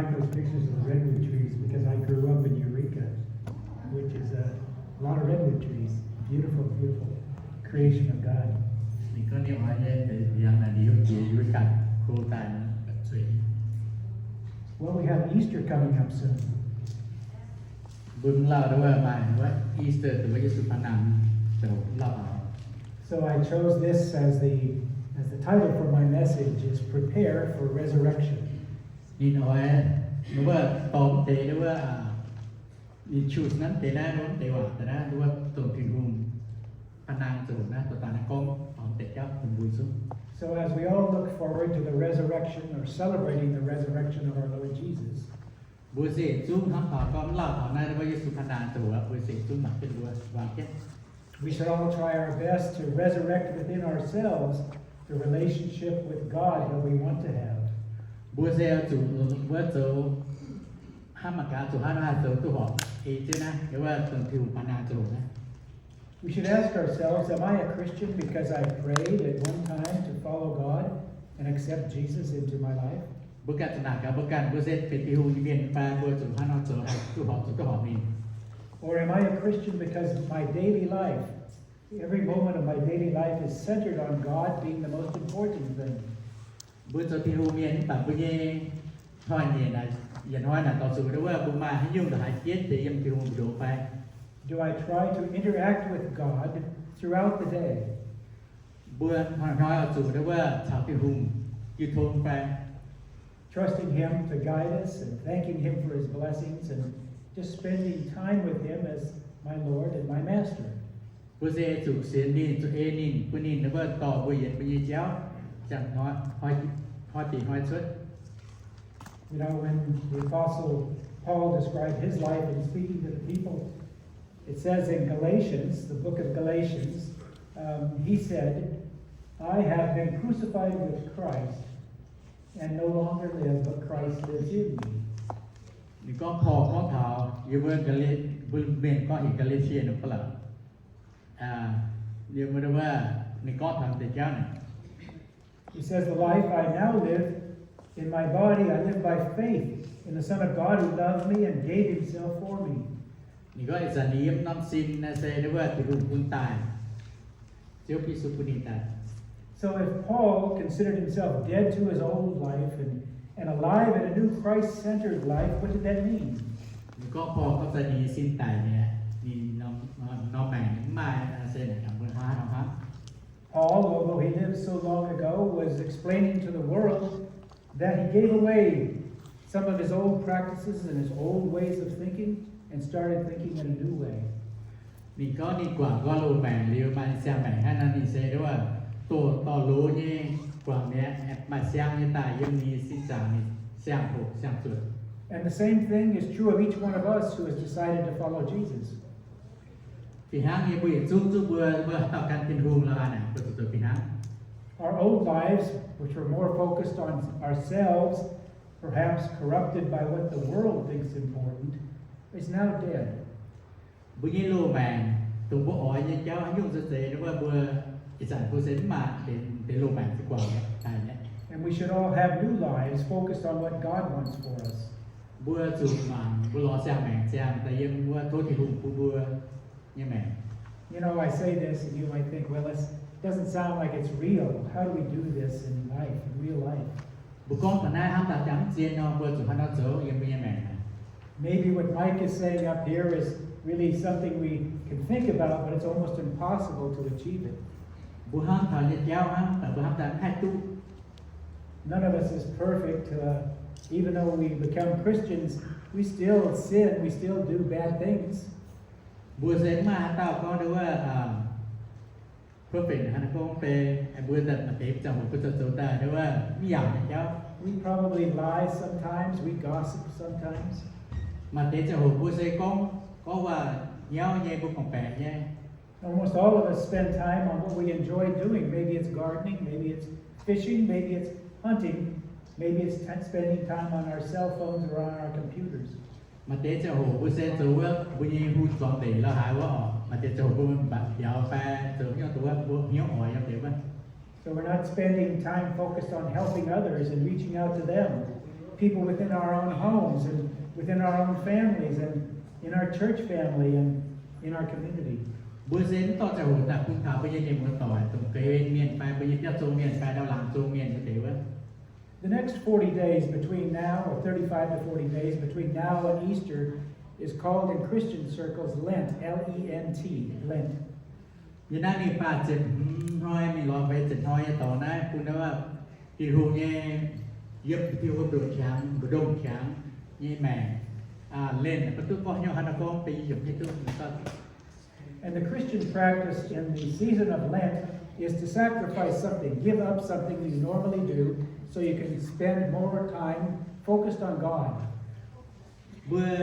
like those pictures of the redwood trees because I grew up in Eureka, which is a lot of redwood trees. Beautiful, beautiful creation of God. Mình có điều hỏi lên để rằng là điều gì với cả cô tài bật thủy. Well, we have Easter coming up soon. Bưng lao đó màว่า Easter ตัวเยซูพนังเดี๋ยวเล่า So I chose this as the title for my message is Prepare for Resurrection. นี่น้อยหรือว่าตอมเตหรือว่านี่ชุดนั้นเตได้ร้อนเตว่าแต่ได้หรือว่าตัวถึงรุมพนังสูงนะตัวตาหน้ากล้องตอมเตเจ้าคุณบุญสุ So as we all look forward to the resurrection or celebrating the resurrection of our Lord Jesus, บุญเสกจุ้งทั้งต่อก็เล่าต่อในว่าเยซูพนังตัวบุญเสกจุ้งหนักเป็นบัววางแค่ we should all try our best to resurrect within ourselves the relationship with God that we want to have. บัวเสกจุ้งว่าจุ้งห้ามการจุ้งห้าจุ้งตัวหอกเอเจนะหรือว่าตัวผิวพนังจุ้งนะ We should ask ourselves, am I a Christian because I prayed at one time to follow God and accept Jesus into my life? บุการจะหนักกับบุการบุเสกเป็นผิวเวียนไปบัวจุ้งห้าน้องจุ้งตัวหอกจุ้งตัวหอกนี่ Or am I a Christian because my daily life, every moment of my daily life is centered on God being the most important thing? บุจะผิวเวียนแบบบุญทอยเนี่ยนะอย่างน้อยนะต่อสู้ด้วยว่าบุมาให้ยุ่งกับหายเจ็ดแต่ยังผิวดูไป Do I try to interact with God throughout the day? บุญน้อยเอาสู้ด้วยว่าชาวผิวยูทูบไป Trusting Him to guide us and thanking Him for His blessings and just spending time with Him as my Lord and my Master. บุเสสุเสียนินสุเอนินปุนินด้วยว่าต่อบุญเย็นบุญเจ้าจากน้อยหอยตีหอยชุด You know, when the Apostle Paul described his life in speaking to the people, it says in Galatians, the book of Galatians, he said, I have been crucified with Christ and no longer live, but Christ lives in me. นี่ก็พอข้อเท้าอยู่บนกะเลบนเบนก็อีกกะเลเซียนก็ละเรียกว่านี่ก็ทำแต่เจ้าเนี่ย He says, the life I now live in my body, I live by faith in the Son of God who loved me and gave Himself for me. นี่ก็อิสระนิยมน้ำซินนะเซด้วยว่าที่รูปคุณตายเจ้าพิสุปุณิตาย So if Paul considered himself dead to his old life and alive in a new Christ-centered life, what did that mean? นี่ก็พอก็จะนีสิ้นตายเนี่ยนี่น้องแม่ไม่เซนอย่างบนห้านะครับ Paul, although he lived so long ago, was explaining to the world that he gave away some of his old practices and his old ways of thinking and started thinking in a new way. นี่ก็ดีกว่าก็รู้แบ่งเรียวมาเสียงแบ่งให้นั่นนี่เซด้วยว่าตัวต่อรู้นี่กว่าเนี้ยมาเสียงนี่ตายยังมีสิ้นจางนี่เสียงถูกเสียงสุด And the same thing is true of each one of us who has decided to follow Jesus. พี่ฮังนี่ผู้หญิงจุ๊บเบื่อต่อการเป็นรูมแล้วกันนะตัวตัวพี่ฮัง Our old lives, which were more focused on ourselves, perhaps corrupted by what the world thinks important, is now dead. บุญยี่รู้แบ่งตัวผู้อ๋อยยังเจ้าให้ยุ่งเสียด้วยว่าเบื่ออิสระผู้เสียมาเป็นรู้แบ่งดีกว่าเนี่ยตายเนี่ย And we should all have new lives focused on what God wants for us. เบื่อจุดมันบุรอเสียงแบ่งเสียงแต่ยังเบื่อโทษที่รูมผู้เบื่อยังแบ่ง You know, I say this and you might think, well, it doesn't sound like it's real. How do we do this in life, in real life? บุคคลคนนั้นทำตามจังเจียนนอเบื่อจุดพันธุ์เจ้ายังไม่ยังแบ่ง Maybe what Mike is saying up here is really something we can think about, but it's almost impossible to achieve it. บุคคลทำเนี่ยเจ้าฮะแต่บุคคลทำให้ตู้ None of us is perfect. Even though we become Christians, we still sin, we still do bad things. บัวเซนมาเต้าก็ดูว่าเพื่อเป็นฮันก็เป็นบัวจัดมาเทปจากหัวก็จะโจตาดูว่าไม่อยากนะเจ้า We probably lie sometimes, we gossip sometimes. มาเทปจากหัวบัวเซนก็ว่าเย้าเย่บุกของแปะเย่ Almost all of us spend time on what we enjoy doing. Maybe it's gardening, maybe it's fishing, maybe it's hunting, maybe it's spending time on our cell phones or on our computers. มาเทปจากหัวบัวเซนตัวว่าบุญยี่พูดสอนตีแล้วหายว่าออกมาเทปจากหัวบัวแบบเดี๋ยวแปะตัวเนี้ยตัวว่าบัวเนี้ยอ่อยยังเดี๋ยวว่า So we're not spending time focused on helping others and reaching out to them. people within our own homes and within our own families and in our church family and in our community. bữa diễn to cho hụt là cũng thảo bây giờ niệm một tỏi tổng kế miền phải bây giờ nhất số miền phải đào làm số miền như thế vậy. The next 40 days between now, or 35 to 40 days between now and Easter, is called in Christian circles Lent, L-E-N-T, Lent. Như đang đi phá chật hoi mình lo về chật hoi tỏ này cũng đó là thì hù nghe giúp tiêu hợp đồ trắng, đồ đông trắng như mẹ lên là tôi có nhau hắn có bị giúp như tôi And the Christian practice in the season of Lent is to sacrifice something, give up something you normally do, so you can spend more time focused on God. bữa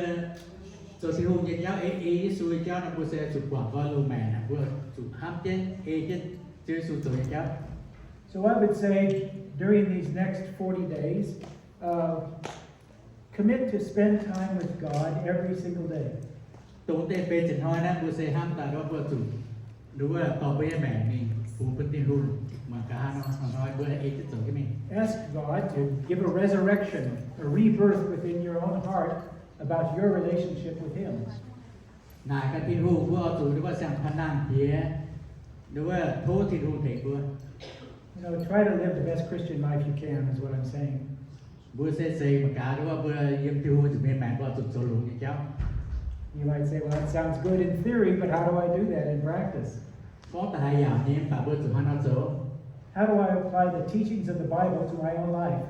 rồi thì hù nhận giáo ý xuôi cháu nó bữa sẽ chụp quả coi luôn mẹ là bữa chụp hám chết chết chưa xuôi tuổi cháu. So I would say during these next 40 days, commit to spend time with God every single day. Tụng tên về chừng hoi đó bữa sẽ hám ta đó bữa chụp đúng là tỏ với mẹ mình phụ phân tin hù mà cả nó nói bữa ấy chết rồi cái mình. Ask God to give a resurrection, a rebirth within your own heart about your relationship with Him. Nãy cái tin hù bữa chủ đúng là sang phàn nàn phía đúng là thố tin hù thể bữa. You know, try to live the best Christian life you can is what I'm saying. Bữa sẽ xây một cả đúng là bữa yếm tiêu hù thì mẹ bữa chụp số luôn như cháu. You might say, well, that sounds good in theory, but how do I do that in practice? Có tài giảm nhưng bà bữa chụp hắn số. How do I apply the teachings of the Bible to my own life?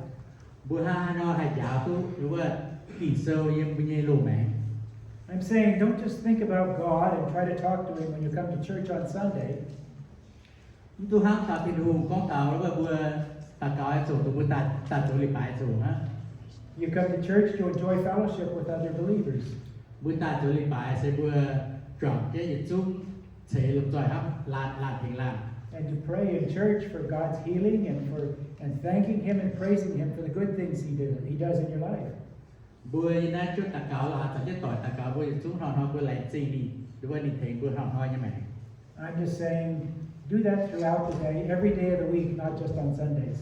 Bữa ha nó hay giáo tu đúng là kỳ sâu yếm bây giờ lù mẹ. I'm saying don't just think about God and try to talk to Him when you come to church on Sunday. Tu hát ta tin hù con tàu đó bữa ta coi số tu bữa ta chỗ lì bài số ha. You come to church to enjoy fellowship with other believers. Bữa ta chỗ lì bài sẽ bữa chọn cái dịch chung sẽ lục giỏi hấp làm thiền làm. And to pray in church for God's healing and thanking Him and praising Him for the good things He does in your life. Bữa nay trước ta cáo là ta chết tội ta cáo bữa chúng họ bữa lại gì đi bữa đi thiền bữa họ như mẹ. I'm just saying, do that throughout the day, every day of the week, not just on Sundays.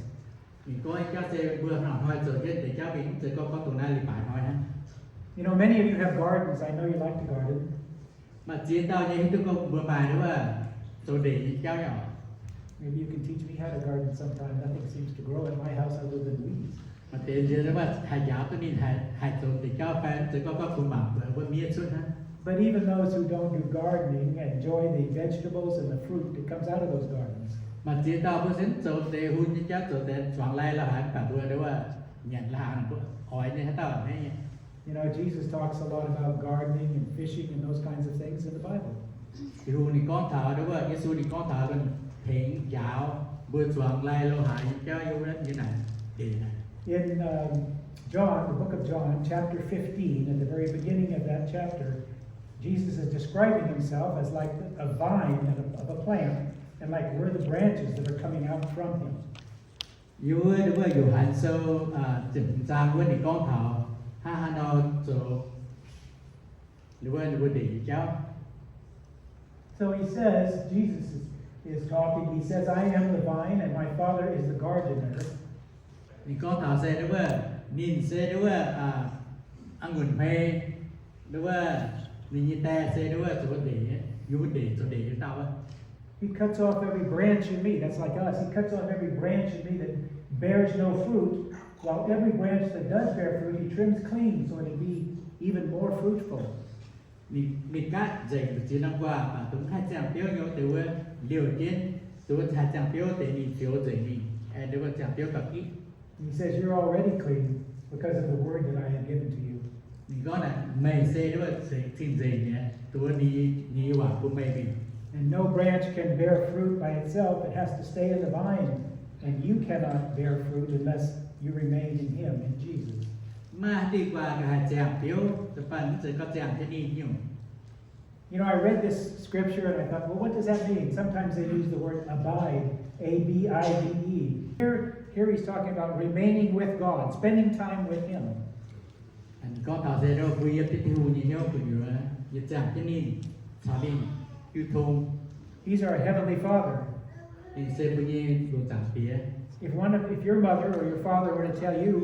Mình có anh cháu sẽ bữa họ rồi chết để cháu mình sẽ có tụi này lì bài nói ha. You know, many of you have gardens. I know you like to garden. Mà chiến tao như tôi có bữa bài nữa mà rồi để cháu nhỏ. Maybe you can teach me how to garden sometime. Nothing seems to grow in my house other than weeds. Mà tiền gì đó mà thầy giáo tôi nhìn thầy rồi để cháu phải sẽ có phụ mẫu bữa miết suốt ha. But even those who don't do gardening enjoy the vegetables and the fruit that comes out of those gardens. Mà chiến tao bữa xin rồi để hun như cháu rồi để chọn lại là hẳn cả bữa đó mà nhận là hàng bữa hỏi như thế tao này. You know, Jesus talks a lot about gardening and fishing and those kinds of things in the Bible. Thì hun thì con thảo đó mà Giêsu thì con thảo gần thiện giáo bữa chọn lại lo hại cháu yêu đất như này để này. In John, the book of John, chapter 15, at the very beginning of that chapter, Jesus is describing himself as like a vine of a plant, and like we're the branches that are coming out from him. Yêu đúng là yêu hạnh sâu chỉnh trang với thì con thảo ha nó rồi đúng là để cháu. So he says, Jesus is talking, he says, I am the vine and my Father is the gardener. Thì con thảo sẽ đúng là nhìn sẽ đúng là ăn nguồn mê đúng là mình như ta sẽ đúng là chỗ để yêu để chỗ để cho tao á. He cuts off every branch in me, that's like us. He cuts off every branch in me that bears no fruit, while every branch that does bear fruit, he trims clean so it'll be even more fruitful. Mình cắt dày một chín năm qua và chúng hai chàng tiêu nhau từ liều trên từ hai chàng tiêu để mình tiêu dày mình hay từ chàng tiêu cả kỹ. He says you're already clean because of the word that I have given to you. Mình có là mày xe đúng là sẽ xin dày nhé từ đi vào của mày mình. And no branch can bear fruit by itself; it has to stay in the vine, and you cannot bear fruit unless you remain in Him, in Jesus. Mà đi qua cái hai chàng tiêu thì phần sẽ có chàng thế đi nhiều. You know, I read this scripture and I thought, well, what does that mean? Sometimes they use the word abide, A-B-I-D-E. Here he's talking about remaining with God, spending time with Him. Anh có thảo sẽ đâu vui tiếp theo như nhau của nhiều như chàng thế đi sao đi yêu thương. He's our Heavenly Father. Mình sẽ bao nhiêu đồ chàng phía. If your mother or your father were to tell you,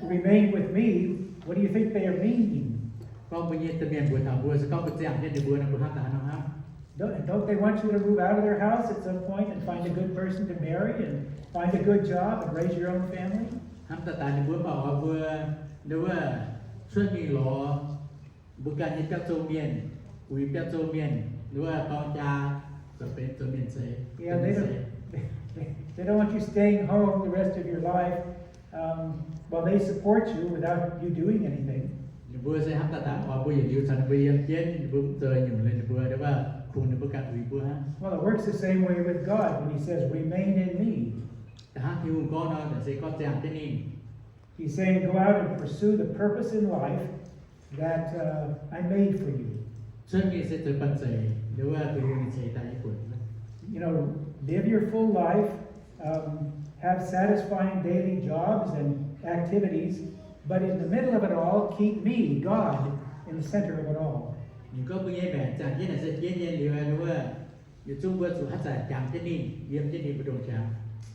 remain with me, what do you think they are meaning? Con bây giờ miền buổi thảo buổi sẽ có một dạng trên buổi là buổi hát tán nào ha. Don't they want you to move out of their house at some point and find a good person to marry and find a good job and raise your own family? Ham ta tán buổi bảo buổi nếu mà suốt ngày lo buổi cả những các châu miền, quý các châu miền nếu mà con cha sẽเป็นchâu miền sẽ. Yeah, they don't want you staying home the rest of your life while they support you without you doing anything. Buổi sẽ ham ta tán ở buổi giờ sản bây giờ chết buổi trời nhủ lên buổi đó là khuôn buổi cả buổi ha. Well, it works the same way with God when He says, "Remain in Me." Ta thì con nó sẽ có dạng thế này. He's saying, "Go out and pursue the purpose in life that I made for you." Suốt ngày sẽ tới bận rộn nếu mà tôi sẽ tại quận. You know, live your full life, have satisfying daily jobs and activities, but in the middle of it all, keep me, God, in the center of it all. Nhưng có bây giờ bạn chẳng như là sẽ chế nhiên liệu đúng không? Như chung với sự hát giải chẳng thế này, viêm thế này bất đồng chẳng.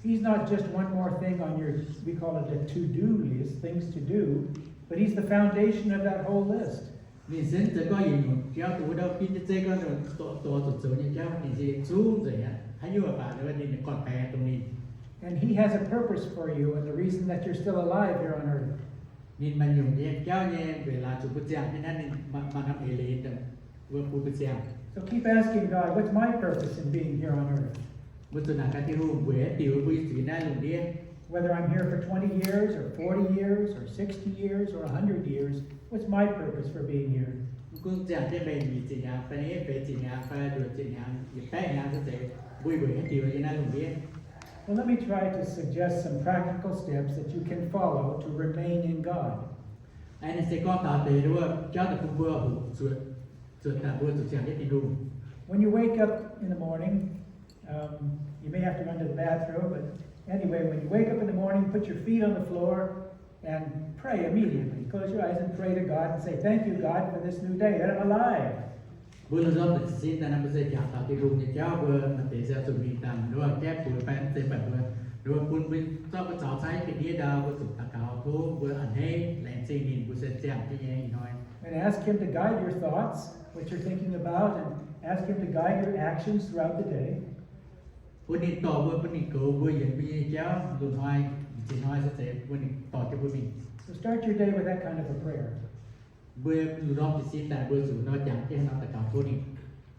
He's not just one more thing on your, we call it a to-do list, things to do, but He's the foundation of that whole list. Mình sẽ có gì nhỉ? Kéo tủ đâu khi chế con tổ số như kéo mình sẽ xuống rồi á. Hãy như bạn nữa thì còn bè tụi mình. And He has a purpose for you, and the reason that you're still alive here on earth. Nên mình dùng cái kéo nhé về là chủ bức giảng thế nên mà nằm ế lên được vừa bức giảng. So keep asking God, what's my purpose in being here on earth? Bữa tuần nào cái tiêu về tiêu với sự này luôn đi. Whether I'm here for 20 years, or 40 years, or 60 years, or 100 years, what's my purpose for being here? Cũng giảng trên bề gì chỉ nhà phải về chỉ nhà phải được chỉ nhà việc cái nhà sẽ vui vẻ tiêu với này luôn đi. Well, let me try to suggest some practical steps that you can follow to remain in God. Anh sẽ có tạo đề đúng không? Cho được cũng vừa sửa tạo vừa sửa chàng cái luôn. When you wake up in the morning, you may have to run to the bathroom, but anyway, when you wake up in the morning, put your feet on the floor and pray immediately. Close your eyes and pray to God and say, "Thank you, God, for this new day that I'm alive." Vừa là do tự xin ta nằm sẽ chạm tạo cái luôn như cháu vừa mà để ra chuẩn bị tầm đúng không? Kép vừa phải để bật vừa đúng không? Quân bên cho cái cháu thấy cái đĩa đâu vừa sụp tạc cao thu vừa ẩn hết lẹn xin nhìn vừa sẽ chạm cái gì nói. And ask Him to guide your thoughts, what you're thinking about, and ask Him to guide your actions throughout the day. Vừa đi tỏ vừa đi cầu vừa dẫn bây giờ cháu luôn hoài chỉ nói sẽ vừa đi tỏ cho vừa mình. So start your day with that kind of a prayer. Vừa luôn đó thì xin tại vừa sụp nó chẳng cái nó tạc cao thu đi.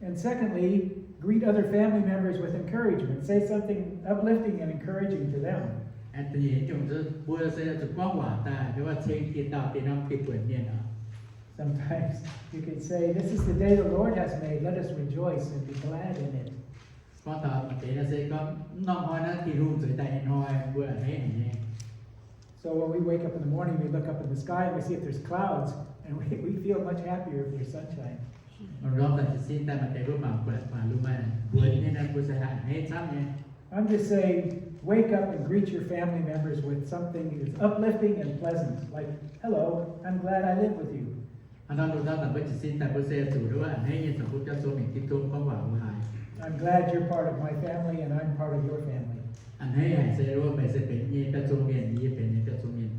And secondly, greet other family members with encouragement. Say something uplifting and encouraging to them. Anh tự nhiên chúng tôi vừa sẽ chụp quang quả ta nếu mà xem tiền đạo tiền năm tiền tuổi niên đó. Sometimes you can say, "This is the day the Lord has made. Let us rejoice and be glad in it." Có tờ mà thế là sẽ có non hoa nó thì run dưới tay hoa vừa ở đây này. So when we wake up in the morning, we look up in the sky and we see if there's clouds, and we feel much happier if there's sunshine. Rồi là chỉ xin ta mà thế vừa mà luôn mà vừa nên là vừa sẽ hạn hết sắp nha. I'm just saying, wake up and greet your family members with something that's uplifting and pleasant, like, "Hello, I'm glad I live with you." Anh nói luôn đó là với chỉ xin ta vừa sẽ chủ đó là hết như tổng cho số mình tiếp tục có vào của hai. I'm glad you're part of my family and I'm part of your family. Anh thấy hải sẽ luôn phải sẽเป็นnhư ta số miền nhưเป็นnhư ta số miền.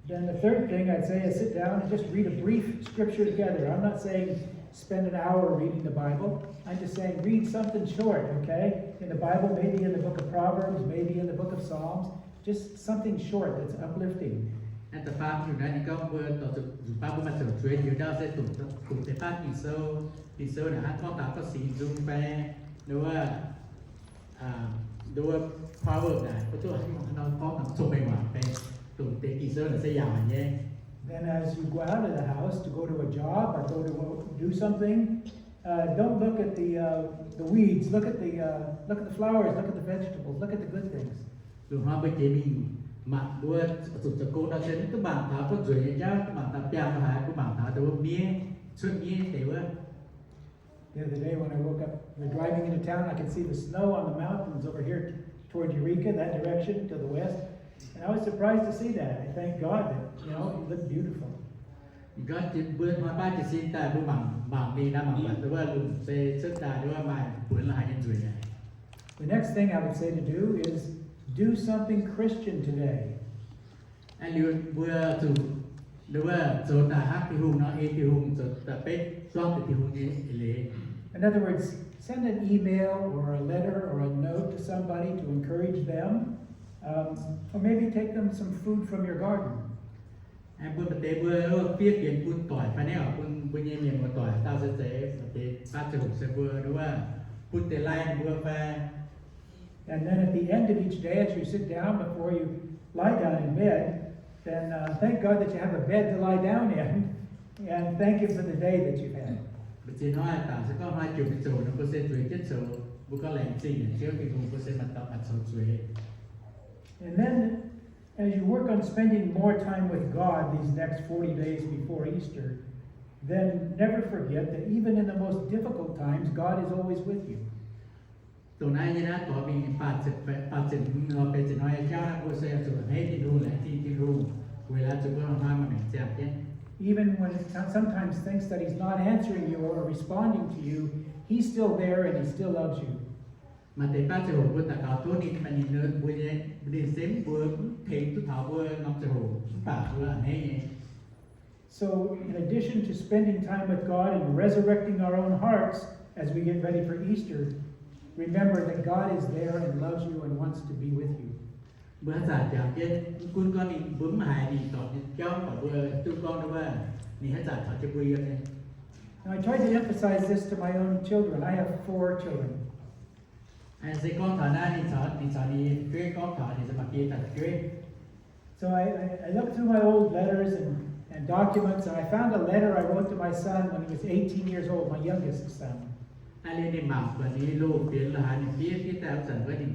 Then the third thing I'd say is sit down and just read a brief scripture together. I'm not saying spend an hour reading the Bible. I'm just saying read something short, okay? In the Bible, maybe in the book of Proverbs, maybe in the book of Psalms. Just something short that's uplifting. Anh tập phápอยู่นั้นก็เมื่อต่อจากpháp của mình sẽ chuyểnอยู่đó sẽ tụng thể pháp đi sâu là hát có tạo có sĩ dung về đúng không đúng không power này có chỗ nó có nằm sâu bên ngoài về tụng thể đi sâu là sẽ giàu nhé. Then as you go out of the house to go to a job or go to do something, don't look at the weeds. Look at the flowers. Look at the vegetables. Look at the good things. Rồi hoa bên chế mình mà đua tụt từ cô đã đến các bạn tháo có rồi nhá các bạn tập piano hài các bạn tháo từ mía suốt mía thì vợ. The other day when I woke up, we're driving into town. I could see the snow on the mountains over here toward Eureka, that direction to the west, and I was surprised to see that. I thank God that it looked beautiful. Có chỉ bữa hoa ba chỉ xin tại bữa bằng đi năm bằngแต่ว่าลุงเซsức tạiด้วยมาผลหายยังสวย The next thing I would say to do is do something Christian today. anh lưu vừa chủ đối với chỗ ta hát thì hùng nó thì hùng chỗ ta bếp loan thì hùng gì lệ. In other words, send an email or a letter or a note to somebody to encourage them, or maybe take them some food from your garden. Em bữa bữa bữa viết kiện bữa tỏi phải nè bữa nhẹ nhàng bữa tỏi tao sẽ bữa ta sẽ hùng sẽ bữa đúng không? Bữa tê lai bữa pha. And then at the end of each day, as you sit down before you lie down in bed, then thank God that you have a bed to lie down in, and thank Him for the day that you've had. Bữa chỉ nói ta sẽ có hai chục chỗ nó có sẽ chuối chết chỗ bữa có lạnh gì này trước thì hùng có sẽ mặt tập mặt sầu chuối. And then, as you work on spending more time with God these next 40 days before Easter, then never forget that even in the most difficult times, God is always with you. Tối nay như đó có mình phát triển nó về chỉ nói cho cô sẽ chụp hết thì luôn lại thì luôn vì là chụp nó hoa mà mình chạm chứ. Even when sometimes thinks that He's not answering you or responding to you, He's still there and He still loves you. Mà để ba chầu bữa ta có tốt đi mà nhìn nữa bữa nhé đi xem bữa thấy tôi thảo bữa ngọc chầu bà bữa anh ấy. So, in addition to spending time with God and resurrecting our own hearts as we get ready for Easter, remember that God is there and loves you and wants to be with you. Bữa giả chạm chứ con đi bướm hài đi tọt cho và bữa tôi con đâu ba đi hết giả thọ cho bữa yêu này. Now, I try to emphasize this to my own children. I have 4 children. Anh sẽ con thọ na đi chơi con thọ đi sẽ mặc kia thật chơi. So I looked through my old letters and documents, and I found a letter I wrote to my son when he was 18 years old, my youngest son. Anh lên đi mặc và đi lô tiền là hành phía tao sản với đi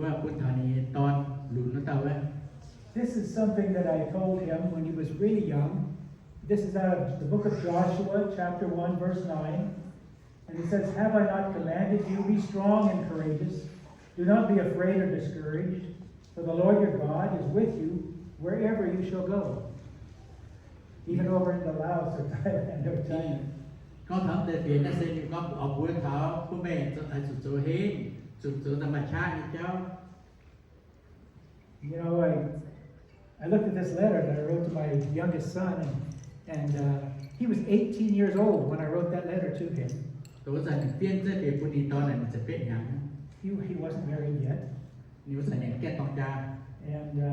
ว่าคุณธานีตอนหลุนนั่นเตาไว้ This is something that I told him when he was really young. This is out of the book of Joshua, chapter 1, verse 9. And it says, "Have I not commanded you, be strong and courageous. Do not be afraid or discouraged, for the Lord your God is with you wherever you shall go." Even over in the Laos or Thailand or China. Có thấm để tiền nó sẽ có ở buổi thảo của mẹ ở chỗ hết chỗ tầm mặt cha như cháu. You know, I looked at this letter that I wrote to my youngest son, and he was 18 years old when I wrote that letter to him. Tôi dành phiên tới việc buổi đi to này sẽ biết nhắn. He wasn't married yet. Nếu dành những cái con cha. And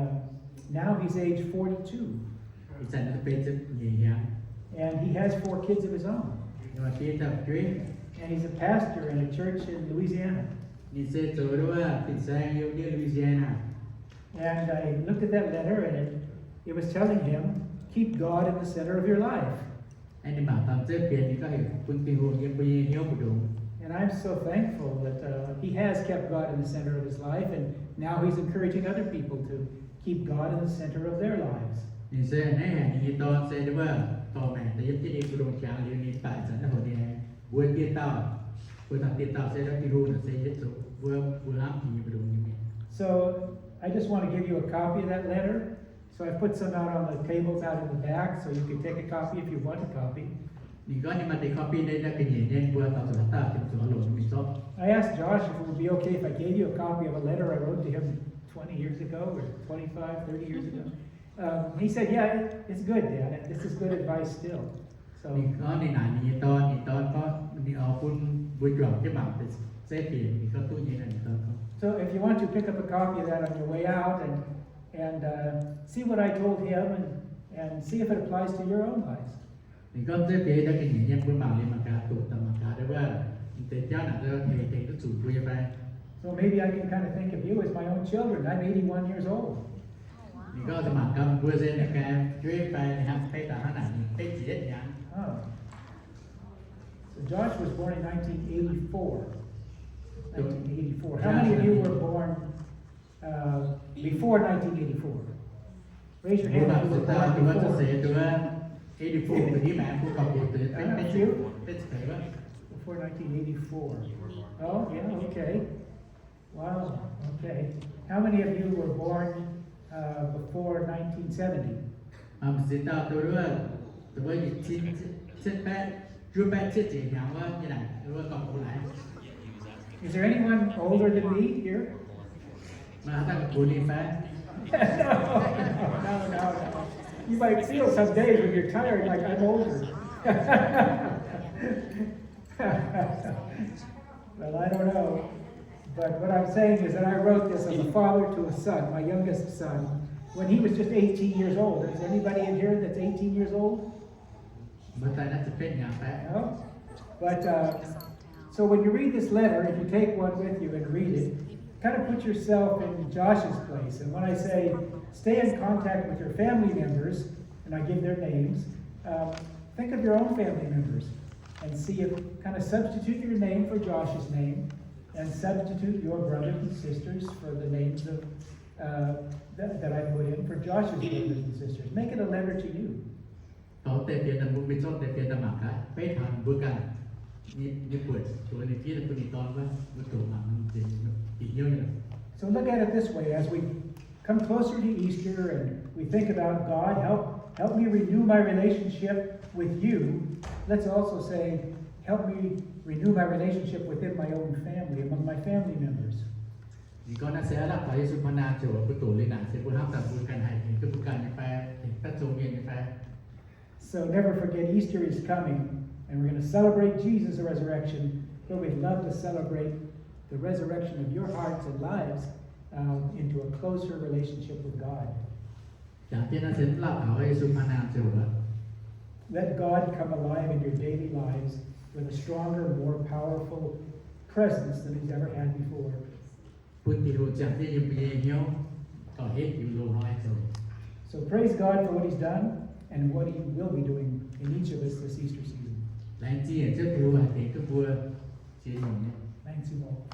now he's age 42. Dành nó bên rất nhẹ nhàng. And he has 4 kids of his own. Nhưng mà phía tập chuyên. And he's a pastor in a church in Louisiana. Đi xe chỗ đó là Fin-Saeng yêu đi Louisiana. And I looked at that letter, and it was telling him, keep God in the center of your life. Anh đi bảo tầm chơi biển thì có thể quân tình hồn như bây hiếu của đúng. And I'm so thankful that he has kept God in the center of his life, and now he's encouraging other people to keep God in the center of their lives. Đi xe này hả như to xe đó mà to mẹ ta giúp cho đi của đồng chàng liền đi tại dẫn là hồi đi vừa tiền tàu vừa thằng tiền tàu xe đó đi luôn là xe hết số vừa ám thì như đúng như vậy. So I just want to give you a copy of that letter. So I put some out on the tables out in the back, so you can take a copy if you want a copy. Nhưng có nhưng mà để copy đây là cái gì nên vừa tàu dẫn ta trong chỗ lộn mình số. I asked Josh if it would be okay if I gave you a copy of a letter I wrote to him 20 years ago or 25, 30 years ago. He said, yeah, it's good, Dad. This is good advice still. So, Nhưng có đi này như to có đi ở phun buổi tròn cái bằng để xe tiền thì có túi như này to không. So if you want to pick up a copy of that on your way out and see what I told him and see if it applies to your own lives. Thì có xe tiền đó cái gì nhân buổi màu lên mà cả tụ tầm mà cả đóว่าแต่เจ้าหน้าที่ก็สูงคุยไป So maybe I can kind of think of you as my own children. I'm 81 years old. นี่ก็สมัครกันเพื่อเซ็นในการช่วยไปนะครับไปต่างขนาดนี้ไปเสียอย่าง Oh. So Josh was born in 1984. 1984. How many of you were born before 1984? Raise your ผู้ hand นำ if you สุ were ดท้าย born ตัวจะเสีย before. ตัว84เป็นที่แม่ผู้กอบตัวเป็นชื่อเป็นใครวะ Before 1984. Oh, yeah, okay. Wow, okay. How many of you were born before 1970? สิตาตัวด้วยตัวยิ่งชิ้นแปะรูปแปะชิ้นจีอย่างว่าอย่างไรหรือว่ากองผู้ไหน Is there anyone older than me here? มาตั้งกับผู้นี้แปะ Oh, No. You might feel some days when you're tired, like I'm older. Well, I don't know. But what I'm saying is that I wrote this as a father to a son, my youngest son, when he was just 18 years old. Is anybody in here that's 18 years old? No? But, so when you read this letter, if you take one with you and read it, kind of put yourself in Josh's place. And when I say stay in contact with your family members, and I give their names, think of your own family members and see if, kind of substitute your name for Josh's name and substitute your brothers and sisters for the names of that I put in for Josh's brothers and sisters. Make it a letter to you. So look at it this way, as we come closer to Easter and we think about God, help me renew my relationship with you. Let's also say, help me renew my relationship within my own family, among my family members. So never forget, Easter is coming, and we're going to celebrate Jesus' resurrection, but we'd love to celebrate the resurrection of your hearts and lives into a closer relationship with God. Let God come alive in your daily lives with a stronger, more powerful presence than He's ever had before. So praise God for what He's done and what He will be doing in each of us this Easter season. Thanks, you all.